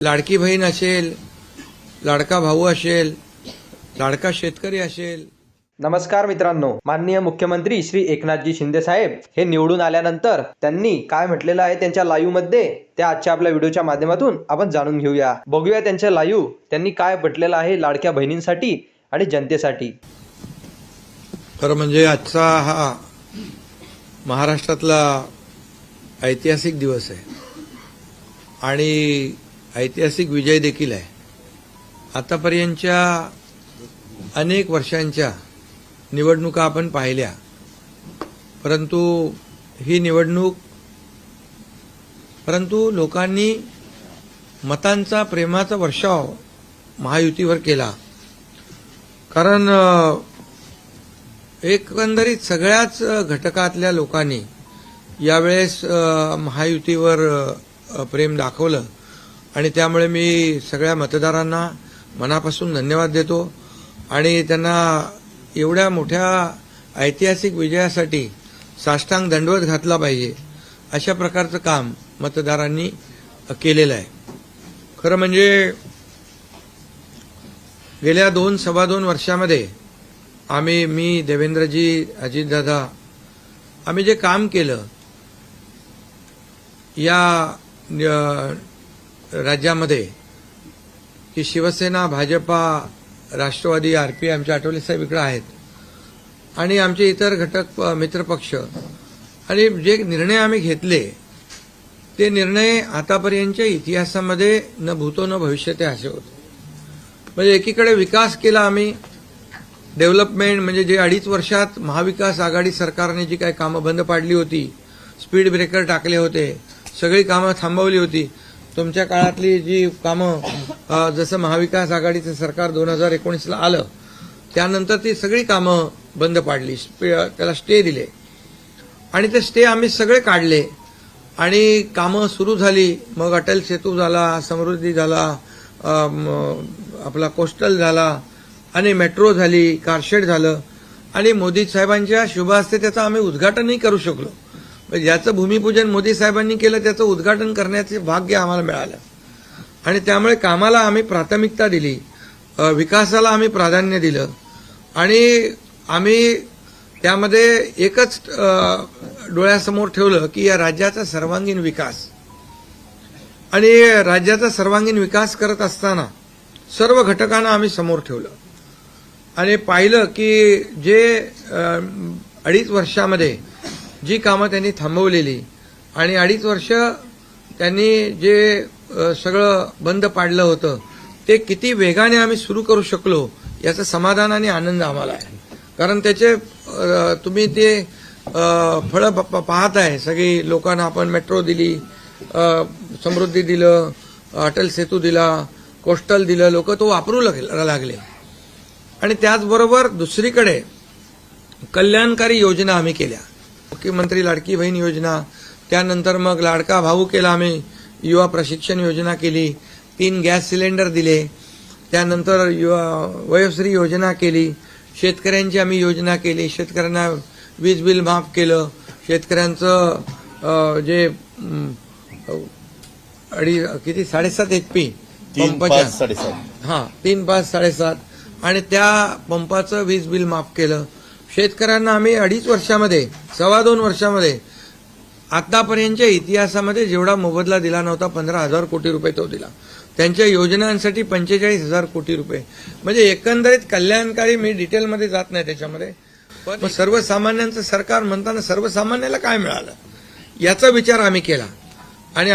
लाडकी बहीण असेल, लाडका भाऊ असेल, लाडका शेतकरी असेल. नमस्कार मित्रांनो, माननीय मुख्यमंत्री श्री एकनाथजी शिंदे साहेब हे निवडून आल्यानंतर त्यांनी काय म्हटलेलं आहे त्यांच्या लाईव्ह मध्ये, त्या आजच्या आपल्या व्हिडिओच्या माध्यमातून आपण जाणून घेऊया. बघूया त्यांच्या लाईव्ह त्यांनी काय म्हटलेलं आहे लाडक्या बहिणींसाठी आणि जनतेसाठी. खरं म्हणजे आजचा हा महाराष्ट्रातला ऐतिहासिक दिवस आहे आणि ऐतिहासिक विजय देखील आहे. आतापर्यंतच्या अनेक वर्षांच्या निवडणुका आपण पाहिल्या, परंतु लोकांनी मतांचा प्रेमाचा वर्षाव महायुतीवर केला. कारण एकंदरीत सगळ्याच घटकातल्या लोकांनी यावेळेस महायुतीवर प्रेम दाखवलं आणि त्यामुळे मी सगळ्या मतदारांना मनापासून धन्यवाद देतो आणि त्यांना एवढ्या मोठ्या ऐतिहासिक विजयासाठी साष्टांग दंडवत घातला पाहिजे अशा प्रकारचं काम मतदारांनी केलेलं आहे. खरं म्हणजे गेल्या 2-2.25 वर्षामध्ये मी, देवेंद्रजी, अजितदादा आम्ही जे काम केलं या राज्यामध्ये की शिवसेना, भाजपा, राष्ट्रवादी, आरपी, आमचे आठवले साहेब इकडे आहेत आणि आमचे इतर घटक मित्रपक्ष आणि जे निर्णय आम्ही घेतले ते निर्णय आतापर्यंतच्या इतिहासामध्ये न भूतो न भविष्यते असे होते. म्हणजे एकीकडे विकास केला आम्ही, डेव्हलपमेंट म्हणजे जे 2.5 वर्षात महाविकास आघाडी सरकारने जी काही कामं बंद पाडली होती, स्पीड ब्रेकर टाकले होते, सगळी कामं थांबवली होती. तुमच्या काळातली जी कामं जसं महाविकास आघाडीचं सरकार 2019ला आलं त्यानंतर ती सगळी कामं बंद पाडली, त्याला स्टे दिले आणि ते स्टे आम्ही सगळे काढले आणि कामं सुरू झाली. मग अटल सेतू झाला, समृद्धी झाला, आपला कोस्टल झाला आणि मेट्रो झाली, कारशेड झालं आणि मोदी साहेबांच्या शुभ हस्ते त्याचं आम्ही उद्घाटनही करू शकलो. ज्याचं भूमिपूजन मोदी साहेबांनी केलं त्याचं उद्घाटन करण्याचे भाग्य आम्हाला मिळालं आणि त्यामुळे कामाला आम्ही प्राथमिकता दिली, विकासाला आम्ही प्राधान्य दिलं आणि आम्ही त्यामध्ये एकच डोळ्यासमोर ठेवलं की या राज्याचा सर्वांगीण विकास. आणि राज्याचा सर्वांगीण विकास करत असताना सर्व घटकांना आम्ही समोर ठेवलं आणि पाहिलं की जे 2.5 वर्षामध्ये जी कामं त्यांनी थांबवलेली आणि 2.5 वर्ष त्यांनी जे सगळं बंद पाडलं होतं ते किती वेगाने आम्ही सुरू करू शकलो याचं समाधान आणि आनंद आम्हाला आहे. कारण त्याचे तुम्ही ते फळं पाहत आहे. सगळी लोकांना आपण मेट्रो दिली, समृद्धी दिलं, अटल सेतू दिला, कोस्टल दिलं, लोक तो वापरू लागले. आणि त्याचबरोबर दुसरीकडे कल्याणकारी योजना आम्ही केल्या. मुख्यमंत्री लाडकी बहीण योजना, त्यानंतर मग लाडका भाऊ केला आम्ही, युवा प्रशिक्षण योजना केली, 3 गॅस सिलेंडर दिले, त्यानंतर वयोश्री योजना केली, शेतकऱ्यांची आम्ही योजना केली, शेतकऱ्यांना वीज बिल माफ केलं, शेतकऱ्यांचं जे 7.5 HP पंपाच्या 3, 5, 7.5 आणि त्या पंपाचं वीज बिल माफ केलं. शेतकऱ्यांना आम्ही 2.5 वर्षामध्ये, 2.25 वर्षामध्ये आतापर्यंतच्या इतिहासामध्ये जेवढा मोबदला दिला नव्हता 15,000 कोटी रुपये तो दिला. त्यांच्या योजनांसाठी 45,000 कोटी रुपये. म्हणजे एकंदरीत कल्याणकारी, मी डिटेलमध्ये जात नाही त्याच्यामध्ये, पण सर्वसामान्यांचं सरकार म्हणताना सर्वसामान्याला काय मिळालं याचा विचार आम्ही केला. आणि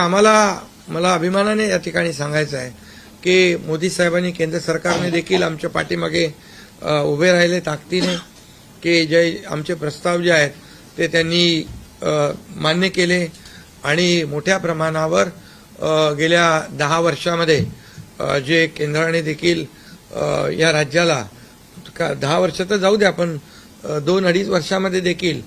मला अभिमानाने या ठिकाणी सांगायचं आहे की मोदी साहेबांनी, केंद्र सरकारने देखील आमच्या पाठीमागे उभे राहिले ताकदीने की जे आमचे प्रस्ताव जे आहेत ते त्यांनी मान्य केले आणि मोठ्या प्रमाणावर गेल्या 10 वर्षामध्ये जे केंद्राने देखील या राज्याला 10 वर्ष तर जाऊ द्या, पण 2-2.5 वर्षामध्ये देखील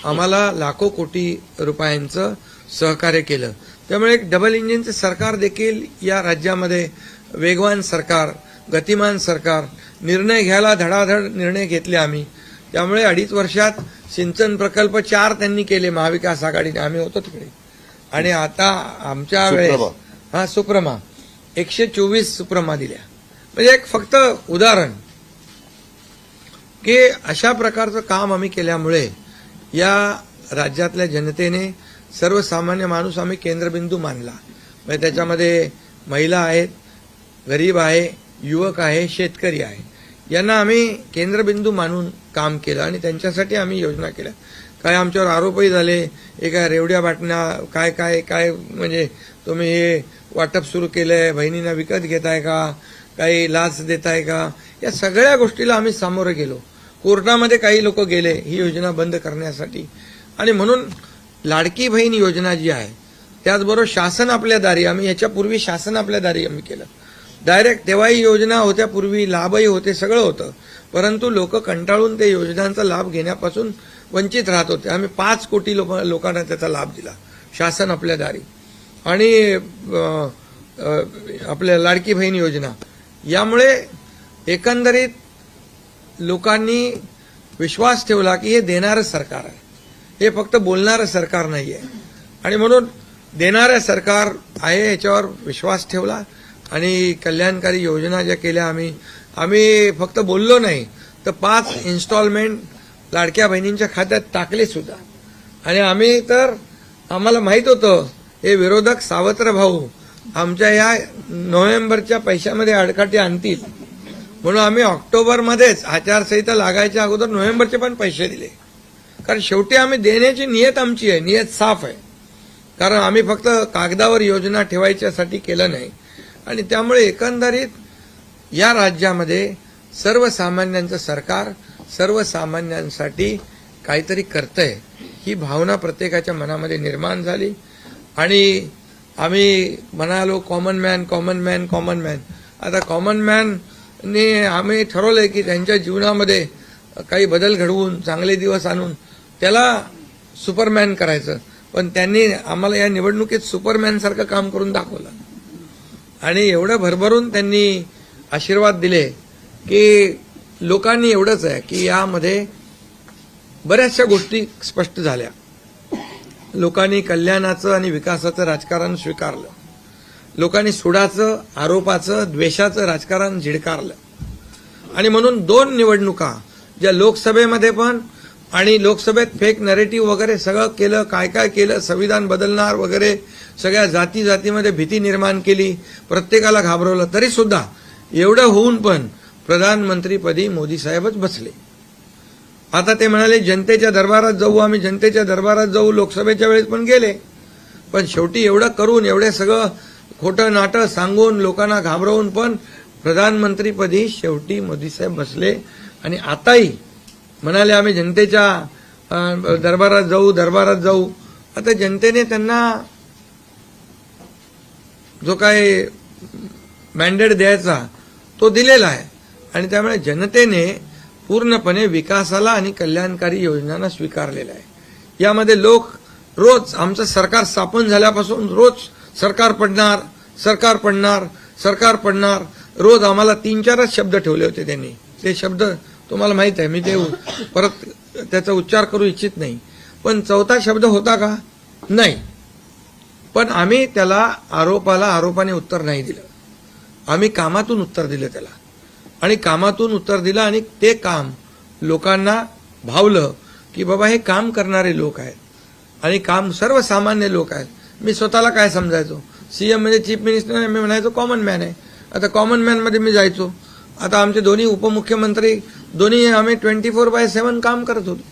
आम्हाला लाखो कोटी रुपयांचं सहकार्य केलं. त्यामुळे एक डबल इंजिनचं सरकार देखील या राज्यामध्ये, वेगवान सरकार, गतिमान सरकार, निर्णय घ्यायला धडाधड निर्णय घेतले आम्ही. त्यामुळे 2.5 वर्षात सिंचन प्रकल्प 4 त्यांनी केले महाविकास आघाडीने, आम्ही होतो तिकडे. आणि आता आमच्या वेळेस सुप्रमा, 124 सुप्रमा दिल्या. म्हणजे एक फक्त उदाहरण की अशा प्रकारचं काम आम्ही केल्यामुळे या राज्यातल्या जनतेने सर्वसामान्य माणूस आम्ही केंद्रबिंदू मानला. म्हणजे त्याच्यामध्ये महिला आहेत, गरीब आहे, युवक आहे, शेतकरी आहे, यांना आम्ही केंद्रबिंदू मानून काम केलं आणि त्यांच्यासाठी आम्ही योजना केल्या. काय आमच्यावर आरोपही झाले, एका रेवड्या बाटण्या काय काय काय म्हणजे तुम्ही हे वाटप सुरू केलंय, बहिणींना विकत घेताय का, काही लाच देताय का, या सगळ्या गोष्टीला आम्ही सामोरे गेलो. कोर्टामध्ये काही लोक गेले ही योजना बंद करण्यासाठी. आणि म्हणून लाडकी बहीण योजना जी आहे त्याचबरोबर शासन आपल्या दारी, आम्ही याच्यापूर्वी शासन आपल्या दारी आम्ही केलं डायरेक्ट. तेव्हाही योजना होत्या, पूर्वी लाभही होते, सगळं होतं, परंतु लोक कंटाळून ते योजनांचा लाभ घेण्यापासून वंचित राहत होते. आम्ही 5 कोटी लोकांना त्याचा लाभ दिला, शासन आपल्या दारी. आणि आपल्या लाडकी बहीण योजना यामुळे एकंदरीत लोकांनी विश्वास ठेवला की हे देणारं सरकार आहे, हे फक्त बोलणारं सरकार नाही आहे. आणि म्हणून देणारं सरकार आहे याच्यावर विश्वास ठेवला आणि कल्याणकारी योजना ज्या केल्या आम्ही फक्त बोललो नाही तर 5 इन्स्टॉलमेंट लाडक्या बहिणींच्या खात्यात टाकले सुद्धा. आणि आम्ही तर आम्हाला माहित होतं हे विरोधक सावत्र भाऊ आमच्या या नोव्हेंबरच्या पैशामध्ये अडकाटी आणतील, म्हणून आम्ही ऑक्टोबरमध्येच आचारसंहिता लागायच्या अगोदर नोव्हेंबरचे पण पैसे दिले. कारण शेवटी आम्ही देण्याची नियत आमची आहे, नियत साफ आहे. कारण आम्ही फक्त कागदावर योजना ठेवायच्यासाठी केलं नाही. आणि त्यामुळे एकंदरीत या राज्यामध्ये सर्वसामान्यांचं सरकार सर्वसामान्यांसाठी काहीतरी करतंय ही भावना प्रत्येकाच्या मनामध्ये निर्माण झाली. आणि आम्ही म्हणालो common man common man common man. आता कॉमन मॅनने आम्ही ठरवलंय की त्यांच्या जीवनामध्ये काही बदल घडवून चांगले दिवस आणून त्याला सुपरमॅन करायचं. पण त्यांनी आम्हाला या निवडणुकीत सुपरमॅनसारखं काम करून दाखवलं आणि एवढं भरभरून त्यांनी आशीर्वाद दिले की लोकांनी एवढंच आहे की यामध्ये बऱ्याचशा गोष्टी स्पष्ट झाल्या. लोकांनी कल्याणाचं आणि विकासाचं राजकारण स्वीकारलं. लोकांनी सुडाचं, आरोपाचं, द्वेषाचं राजकारण झिडकारलं. आणि म्हणून 2 निवडणुका ज्या लोकसभेमध्ये पण आणि लोकसभेत फेक नरेटिव्ह वगैरे सगळं केलं, काय काय केलं, संविधान बदलणार वगैरे, सगळ्या जातीमध्ये भीती निर्माण केली, प्रत्येकाला घाबरवलं, तरी सुद्धा एवढं होऊन पण प्रधानमंत्रीपदी मोदी साहेबच बसले. आता ते म्हणाले जनतेच्या दरबारात जाऊ, आम्ही जनतेच्या दरबारात जाऊ, लोकसभेच्या वेळेस पण गेले. पण शेवटी एवढं करून, एवढे सगळं खोटं नाटं सांगून, लोकांना घाबरवून पण प्रधानमंत्रीपदी शेवटी मोदी साहेब बसले. आणि आताही म्हणाले आम्ही जनतेच्या दरबारात जाऊ. आता जनतेने त्यांना जो काय मॅन्डेट द्यायचा तो दिलेला आहे. आणि त्यामुळे जनतेने पूर्णपणे विकासाला आणि कल्याणकारी योजनांना स्वीकारलेला आहे. यामध्ये लोक रोज आमचं सरकार स्थापन झाल्यापासून रोज सरकार पडणार, सरकार पडणार, सरकार पडणार, रोज आम्हाला 3-4च शब्द ठेवले होते त्यांनी. ते शब्द तुम्हाला माहित आहे, मी ते परत त्याचा उच्चार करू इच्छित नाही. पण 4था शब्द होता का? नाही. पण आम्ही त्याला आरोपाने उत्तर नाही दिलं. आम्ही कामातून उत्तर दिलं त्याला. आणि कामातून उत्तर दिलं आणि ते काम लोकांना भावलं की बाबा हे काम करणारे लोक आहेत आणि काम सर्वसामान्य लोक आहेत. मी स्वतःला काय समजायचो, सीएम म्हणजे चीफ मिनिस्टर, मी म्हणायचो कॉमन मॅन आहे. आता कॉमन मॅनमध्ये मी जायचो. आता आमचे दोन्ही उपमुख्यमंत्री दोन्ही आम्ही 24/7 काम करत होतो.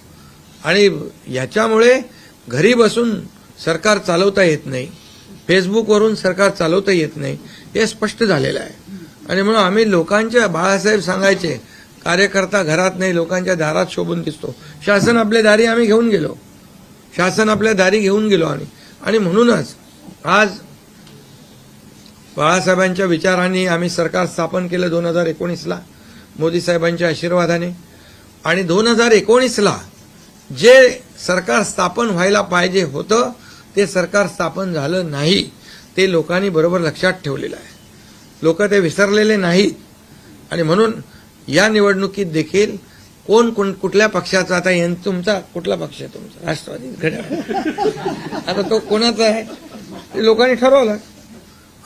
आणि याच्यामुळे घरी बसून सरकार चालवता येत नाही, फेसबुकवरून सरकार चालवता येत नाही, हे स्पष्ट झालेलं आहे. आणि म्हणून आम्ही लोकांच्या, बाळासाहेब सांगायचे, कार्यकर्ता घरात नाही लोकांच्या दारात शोभून दिसतो. शासन आपल्या दारी आम्ही घेऊन गेलो, शासन आपल्या दारी घेऊन गेलो. आणि म्हणूनच आज बाळासाहेबांच्या विचारांनी आम्ही सरकार स्थापन केलं 2019ला मोदी साहेबांच्या आशीर्वादाने. आणि 2019ला जे सरकार स्थापन व्हायला पाहिजे होतं ते सरकार स्थापन झालं नाही, ते लोकांनी बरोबर लक्षात ठेवलेलं आहे. लोक ते विसरलेले नाहीत. आणि म्हणून या निवडणुकीत देखील कोण कुठल्या पक्षाचा, आता तुमचा कुठला पक्ष आहे? तुमचा राष्ट्रवादी घड्याळ. आता तो कोणाचा आहे ते लोकांनी ठरवलं.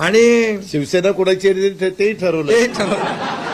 आणि शिवसेना कोणाची आहे तेही ठरवलं ते ठरवलं.